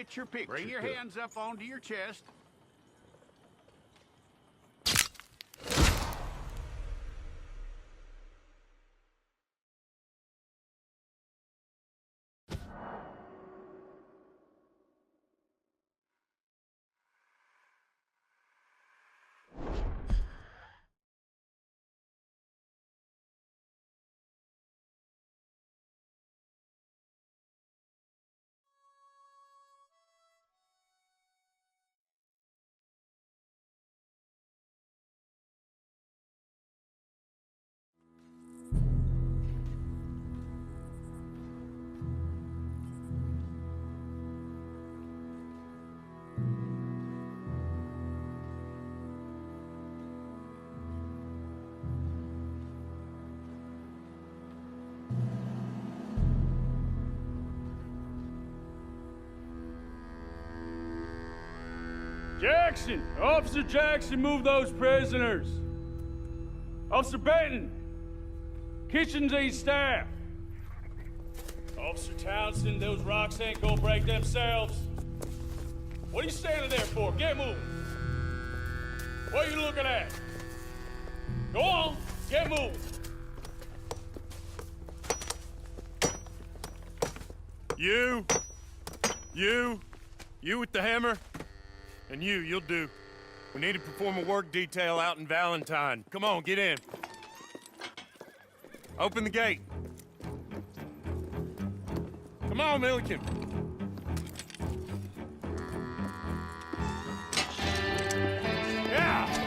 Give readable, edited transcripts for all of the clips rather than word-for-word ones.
get your picture. Bring your hands up onto your chest. Jackson! Officer Jackson, move those prisoners! Officer Benton! Kitchens aid staff! Officer Townsend, those rocks ain't gonna break themselves. What are you standing there for? Get moving! What are you looking at? Go on, get moving! You with the hammer? And you'll do. We need to perform a work detail out in Valentine. Come on, get in. Open the gate. Come on, Milliken. Yeah!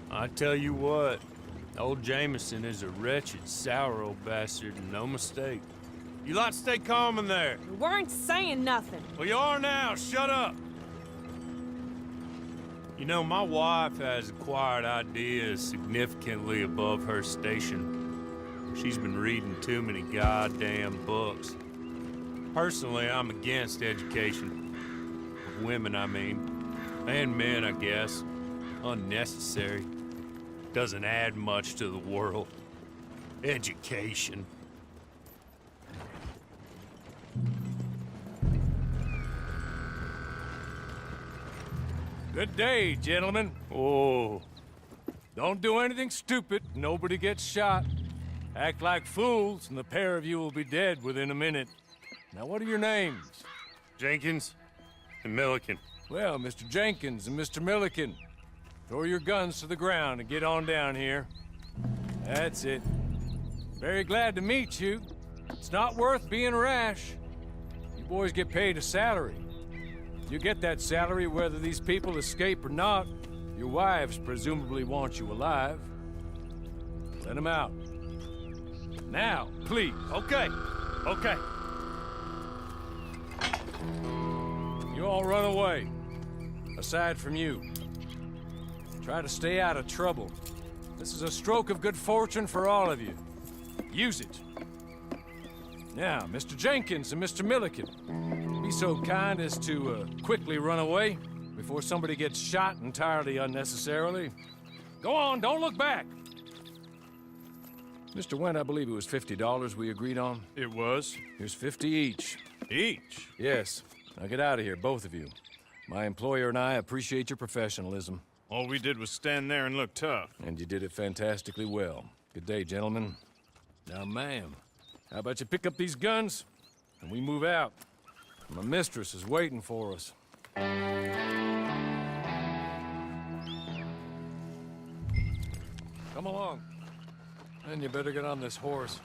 I tell you what, old Jameson is a wretched, sour old bastard, and no mistake. You lot stay calm in there. We weren't saying nothing. Well, you are now. Shut up. You know, my wife has acquired ideas significantly above her station. She's been reading too many goddamn books. Personally, I'm against education. Of women, I mean. And men, I guess. Unnecessary. Doesn't add much to the world. Education. Good day, gentlemen. Oh. Don't do anything stupid. Nobody gets shot. Act like fools, and the pair of you will be dead within a minute. Now, what are your names? Jenkins and Milliken. Well, Mr. Jenkins and Mr. Milliken, throw your guns to the ground and get on down here. That's it. Very glad to meet you. It's not worth being rash. You boys get paid a salary. You get that salary whether these people escape or not. Your wives presumably want you alive. Let them out. Now, please. Okay. You all run away. Aside from you. Try to stay out of trouble. This is a stroke of good fortune for all of you. Use it. Now, Mr. Jenkins and Mr. Milliken, be so kind as to quickly run away before somebody gets shot entirely unnecessarily. Go on, don't look back. Mr. Wendt, I believe it was $50 we agreed on. It was. Here's 50 each. Each? Yes. Now get out of here, both of you. My employer and I appreciate your professionalism. All we did was stand there and look tough. And you did it fantastically well. Good day, gentlemen. Now, ma'am, how about you pick up these guns and we move out? My mistress is waiting for us. Come along. And you better get on this horse.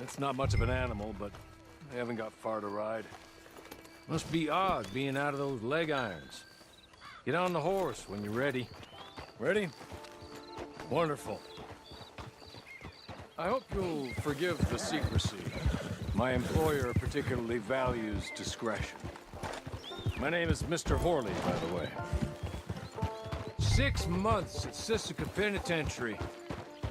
It's not much of an animal, but they haven't got far to ride. Must be odd being out of those leg irons. Get on the horse when you're ready. Ready? Wonderful. I hope you'll forgive the secrecy. My employer particularly values discretion. My name is Mr. Horley, by the way. 6 months at Sisika Penitentiary,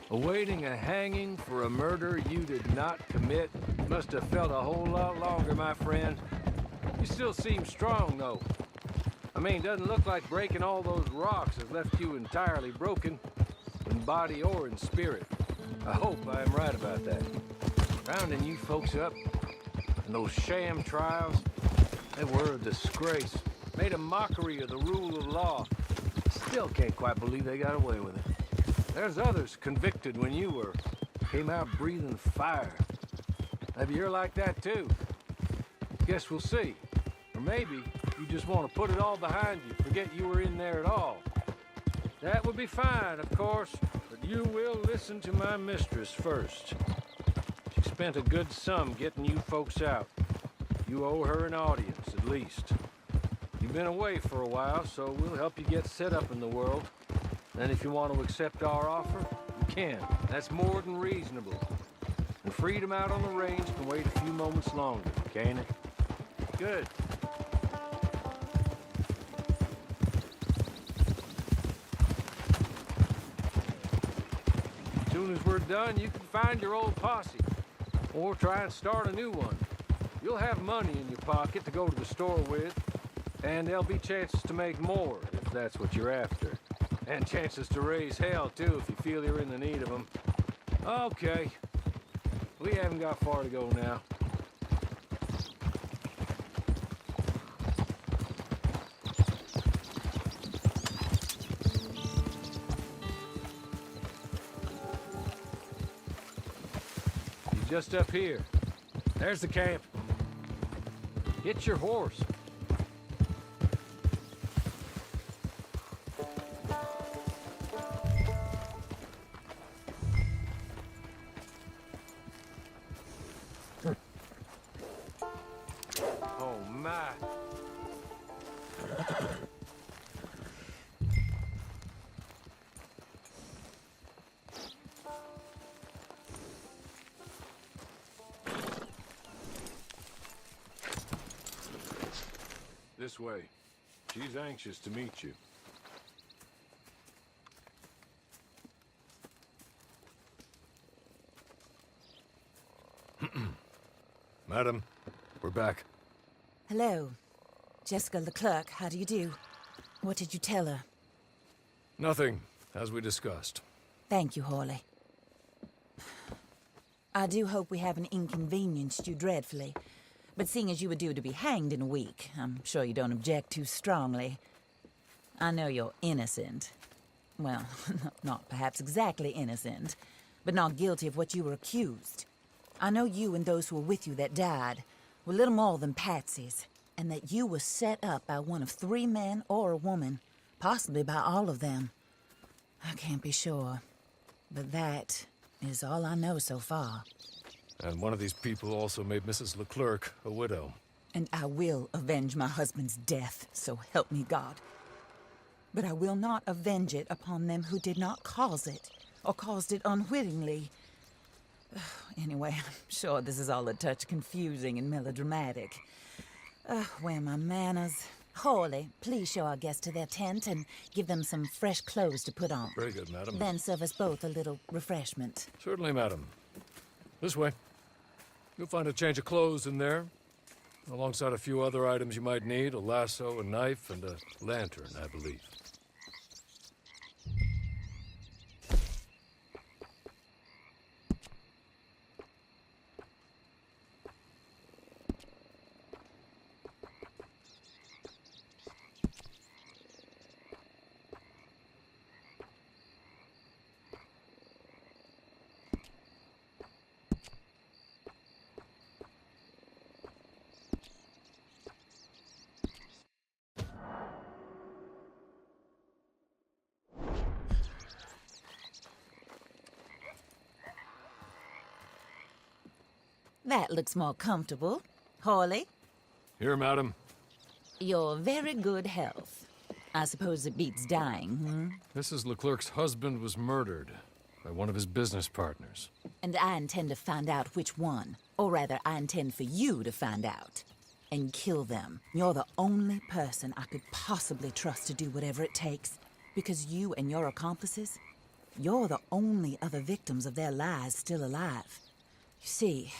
awaiting a hanging for a murder you did not commit. Must have felt a whole lot longer, my friend. You still seem strong, though. I mean, doesn't look like breaking all those rocks has left you entirely broken, in body or in spirit. I hope I am right about that. Rounding you folks up, and those sham trials, they were a disgrace. Made a mockery of the rule of law. Still can't quite believe they got away with it. There's others convicted when you were. Came out breathing fire. Maybe you're like that too. Guess we'll see. Or maybe you just want to put it all behind you, forget you were in there at all. That would be fine, of course, but you will listen to my mistress first. She spent a good sum getting you folks out. You owe her an audience, at least. You've been away for a while, so we'll help you get set up in the world. And if you want to accept our offer, you can. That's more than reasonable. And freedom out on the range can wait a few moments longer, can't it? Good. As soon as we're done, you can find your old posse. Or try and start a new one. You'll have money in your pocket to go to the store with. And there'll be chances to make more, if that's what you're after. And chances to raise hell, too, if you feel you're in the need of them. Okay. We haven't got far to go now. He's just up here. There's the camp. Get your horse. Oh, my. This way. She's anxious to meet you. Madam, we're back. Hello. Jessica Leclerc, how do you do? What did you tell her? Nothing, as we discussed. Thank you, Horley. I do hope we haven't inconvenienced you dreadfully. But seeing as you were due to be hanged in a week, I'm sure you don't object too strongly. I know you're innocent. Well, not perhaps exactly innocent, but not guilty of what you were accused. I know you and those who were with you that died were little more than patsies, and that you were set up by one of 3 men or a woman, possibly by all of them. I can't be sure, but that is all I know so far. And one of these people also made Mrs. Leclerc a widow. And I will avenge my husband's death, so help me God. But I will not avenge it upon them who did not cause it, or caused it unwittingly. Anyway, I'm sure this is all a touch confusing and melodramatic. Where are my manners? Horley, please show our guests to their tent and give them some fresh clothes to put on. Very good, madam. Then serve us both a little refreshment. Certainly, madam. This way. You'll find a change of clothes in there, alongside a few other items you might need, a lasso, a knife, and a lantern, I believe. That looks more comfortable. Horley, Here, madam. your very good health. I suppose it beats dying, hmm? Mrs. Leclerc's husband was murdered by one of his business partners. And I intend to find out which one. Or rather, I intend for you to find out. And kill them. You're the only person I could possibly trust to do whatever it takes. Because you and your accomplices, you're the only other victims of their lies still alive. You see,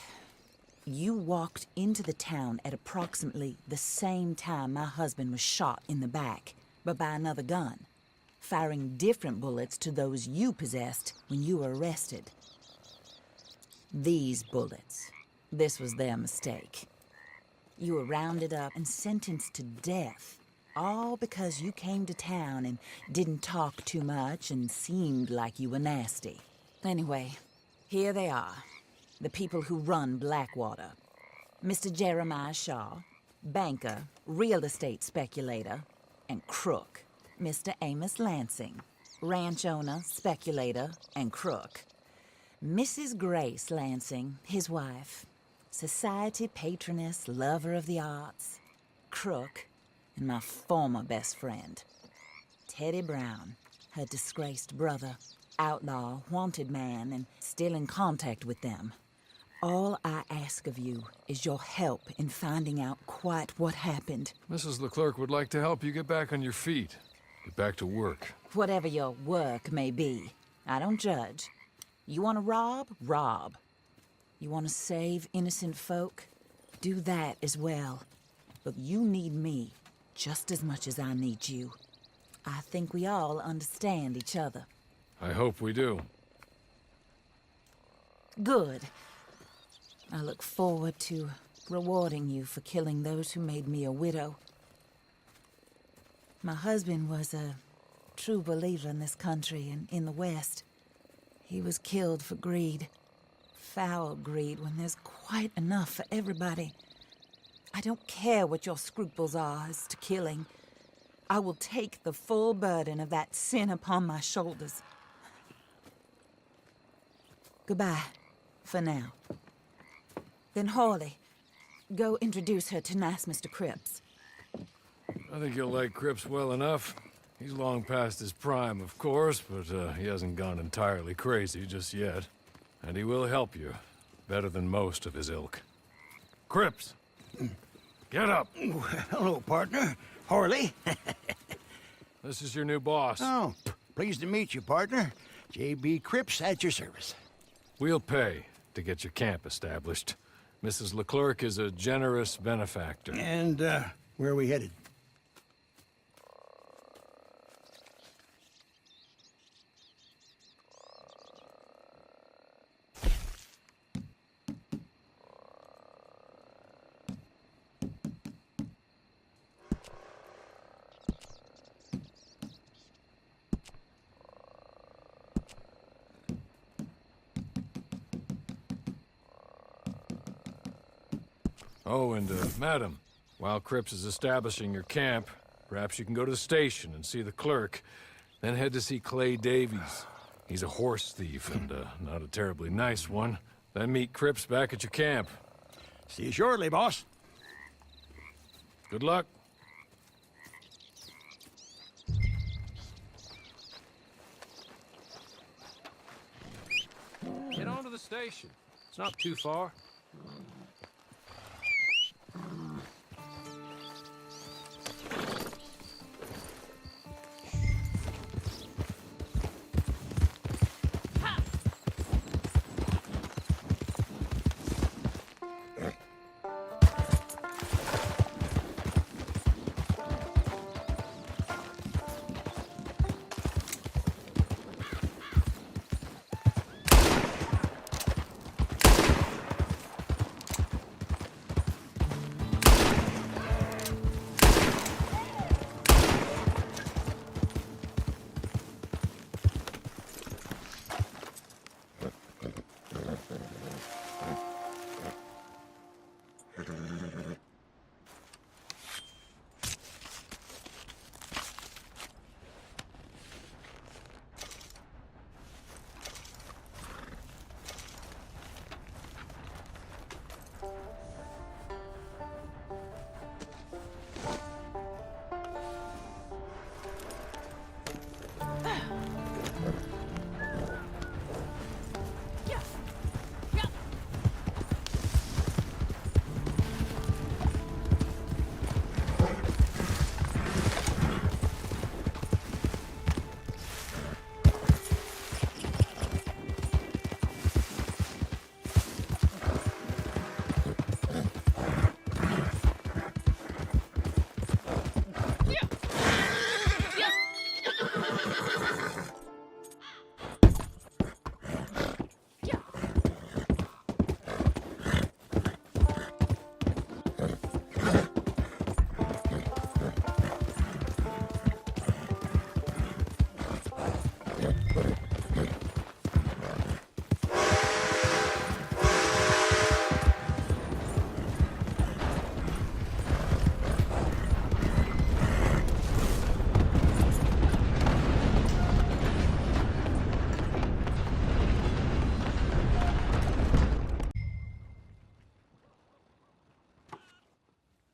you walked into the town at approximately the same time my husband was shot in the back, but by another gun, firing different bullets to those you possessed when you were arrested. These bullets, this was their mistake. You were rounded up and sentenced to death, all because you came to town and didn't talk too much and seemed like you were nasty. Anyway, here they are. The people who run Blackwater. Mr. Jeremiah Shaw, banker, real estate speculator, and crook. Mr. Amos Lansing, ranch owner, speculator, and crook. Mrs. Grace Lansing, his wife, society patroness, lover of the arts, crook, and my former best friend. Teddy Brown, her disgraced brother, outlaw, wanted man, and still in contact with them. All I ask of you is your help in finding out quite what happened. Mrs. Leclerc would like to help you get back on your feet. Get back to work. Whatever your work may be, I don't judge. You want to rob? Rob. You want to save innocent folk? Do that as well. But you need me just as much as I need you. I think we all understand each other. I hope we do. Good. I look forward to rewarding you for killing those who made me a widow. My husband was a true believer in this country and in the West. He was killed for greed. Foul greed when there's quite enough for everybody. I don't care what your scruples are as to killing. I will take the full burden of that sin upon my shoulders. Goodbye, for now. Then Hawley, go introduce her to nice Mr. Cripps. I think you'll like Cripps well enough. He's long past his prime, of course, but he hasn't gone entirely crazy just yet. And he will help you, better than most of his ilk. Cripps! Get up! Hello, partner. Harley. This is your new boss. Oh, pleased to meet you, partner. J.B. Cripps at your service. We'll pay to get your camp established. Mrs. Leclerc is a generous benefactor. And, where are we headed? Oh, and, madam, while Cripps is establishing your camp, perhaps you can go to the station and see the clerk, then head to see Clay Davies. He's a horse thief, and, not a terribly nice one. Then meet Cripps back at your camp. See you shortly, boss. Good luck. Get on to the station. It's not too far.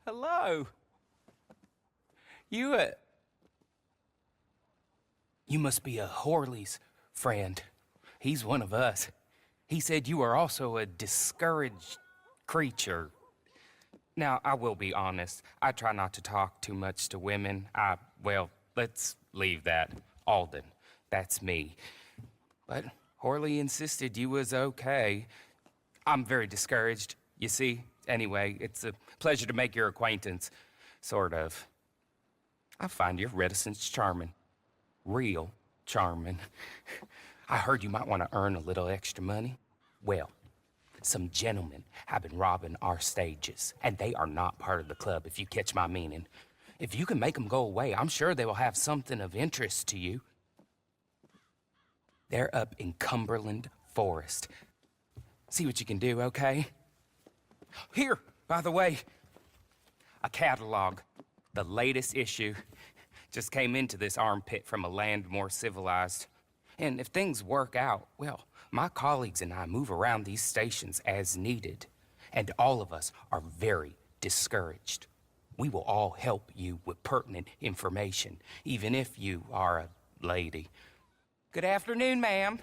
Hello. You must be a Horley's friend. He's one of us. He said you are also a discouraged creature. Now, I will be honest. I try not to talk too much to women. Well, let's leave that. Alden, that's me. But Horley insisted you was okay. I'm very discouraged, you see. Anyway, it's a pleasure to make your acquaintance. Sort of. I find your reticence charming. Real charming. I heard you might want to earn a little extra money. Well, some gentlemen have been robbing our stages, and they are not part of the club, if you catch my meaning. If you can make them go away, I'm sure they will have something of interest to you. They're up in Cumberland Forest. See what you can do, okay? Here, by the way, a catalog. The latest issue. Just came into this armpit from a land more civilized. And if things work out, well, my colleagues and I move around these stations as needed. And all of us are very discouraged. We will all help you with pertinent information, even if you are a lady. Good afternoon, ma'am.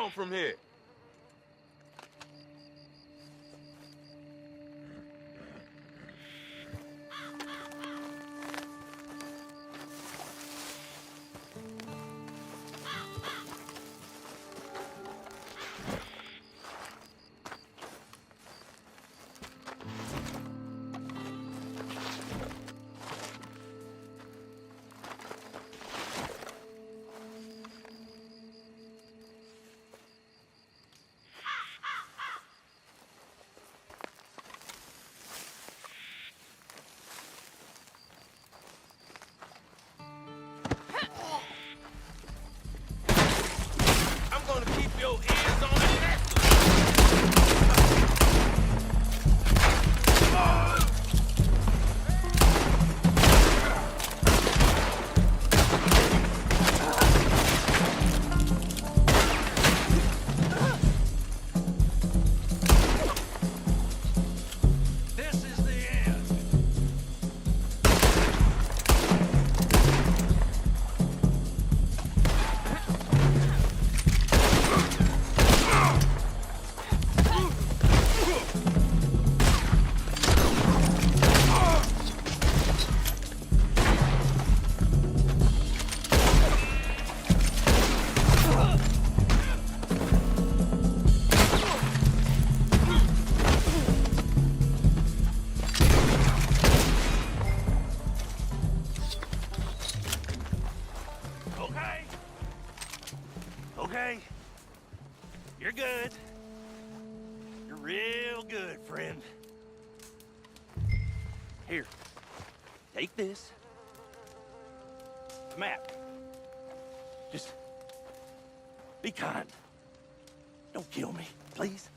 long from here? I'm gonna keep your ears on the necklace. This is the end. Okay. Okay. You're good. You're real good, friend. Here. Take this. The map. Just be kind. Don't kill me, please.